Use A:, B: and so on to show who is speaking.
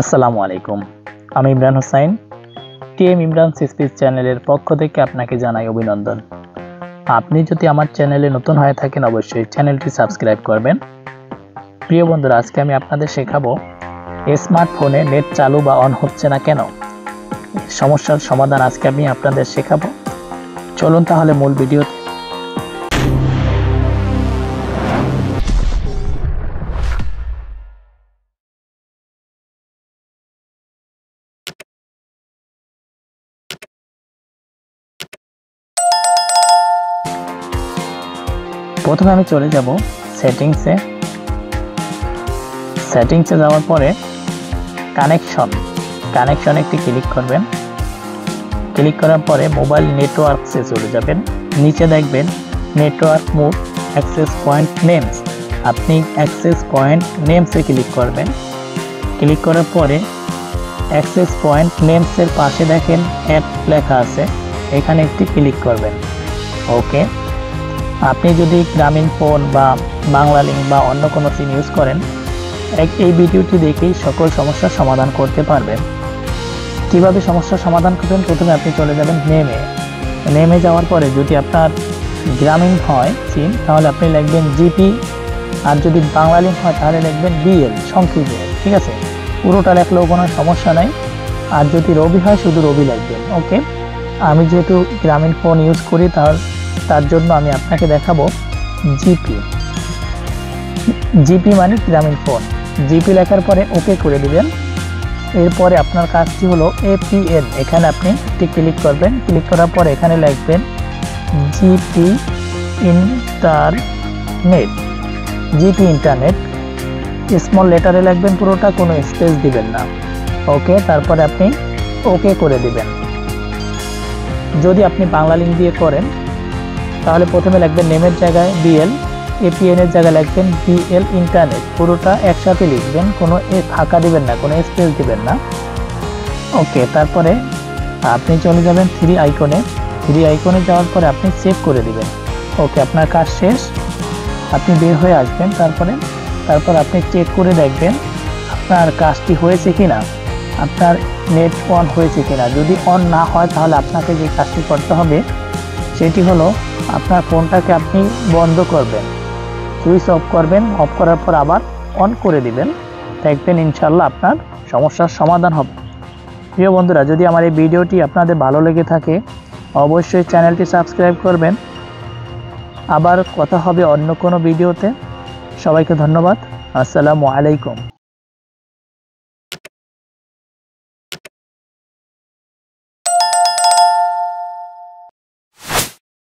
A: আসসালামু আলাইকুম। আমি ইমরান হোসাইন, EMRA'N'S স্পিচ চ্যানেলের পক্ষ থেকে আপনাকে জানাই অভিনন্দন। আপনি যদি আমার চ্যানেলে নতুন হয়ে থাকেন অবশ্যই চ্যানেলটি সাবস্ক্রাইব করবেন। প্রিয় বন্ধুরা, আজকে আমি আপনাদের শেখাবো স্মার্টফোনে নেট চালু বা অন হচ্ছে না কেন। সমস্যার সমাধান আজকে আমি আপনাদের শেখাবো। চলুন তাহলে মূল ভিডিওতে। প্রথমে আমি চলে যাব সেটিংসে যাওয়ার পরে কানেকশন একটি ক্লিক করবেন। ক্লিক করার পরে মোবাইল নেটওয়ার্কসে চলে যাবেন। নিচে দেখবেন network move access point names. আপনি অ্যাক্সেস পয়েন্ট নেমসে ক্লিক করবেন। ক্লিক করার পরে অ্যাক্সেস পয়েন্ট নেমসের পাশে দেখেন অ্যাড লেখা আছে, এখানে একটি ক্লিক করবেন। ওকে, আপনি যদি গ্রামীণ ফোন বা বাংলা লিঙ্ক বা অন্য কোনো সিম ইউজ করেন, এই ভিডিওটি দেখেই সকল সমস্যার সমাধান করতে পারবেন। কিভাবে সমস্যার সমাধান করবেন? প্রথমে আপনি চলে যাবেন নেমে যাওয়ার পরে যদি আপনার গ্রামীণ হয় সিম তাহলে আপনি লিখবেন জিপি, আর যদি বাংলা লিঙ্ক হয় তাহলে লিখবেন বিএল সংক্ষেপে। ঠিক আছে, পুরোটা লেখলেও কোনো সমস্যা নাই। আর যদি রবি হয় শুধু রবি লিখবেন। ওকে, আমি যেহেতু গ্রামীণ ফোন ইউজ করি তার জন্য আমি আপনাকে দেখাবো জিপি মানে গ্রামীণ ফোন। জিপি লেখার পরে ওকে করে দিবেন। এরপরে আপনার কাজটি হলো এপিএন, এখানে আপনি একটি ক্লিক করবেন। ক্লিক করার পরে এখানে লিখবেন জিপি ইন্টারনেট স্মল লেটারে লিখবেন পুরোটা, কোনো স্পেস দিবেন না। ওকে, তারপরে আপনি ওকে করে দিবেন। যদি আপনি বাংলা লিঙ্ক দিয়ে করেন তাহলে প্রথমে লিখবেন নেমের জায়গায় বিএল, এপিএন এর জায়গায় লিখবেন বিএল ইন্টারনেট, পুরোটা একসাথে লিখবেন, কোনো ফাঁকা দিবেন না, কোনো স্পেস দিবেন না। ওকে, তারপরে আপনি চলে যাবেন থ্রি আইকনে যাওয়ার পরে আপনি সেভ করে দিবেন। ওকে, আপনার কাজ শেষ, আপনি বের হয়ে আসবেন। তারপর আপনি চেক করে দেখবেন আপনার কাজটি হয়েছে কিনা, আপনার নেট অন হয়েছে কিনা। যদি অন না হয় তাহলে আপনাকে যে কাজটি করতে হবে সেটি হলো আপনার ফোনটাকে আপনি বন্ধ করবেন, সুইচ অফ করবেন। অফ করার পর আবার অন করে দিবেন, দেখবেন ইনশাল্লাহ আপনার সমস্যার সমাধান হবে। প্রিয় বন্ধুরা, যদি আমার এই ভিডিওটি আপনাদের ভালো লেগে থাকে অবশ্যই চ্যানেলটি সাবস্ক্রাইব করবেন। আবার কথা হবে অন্য কোনো ভিডিওতে। সবাইকে ধন্যবাদ। আসসালামু আলাইকুম।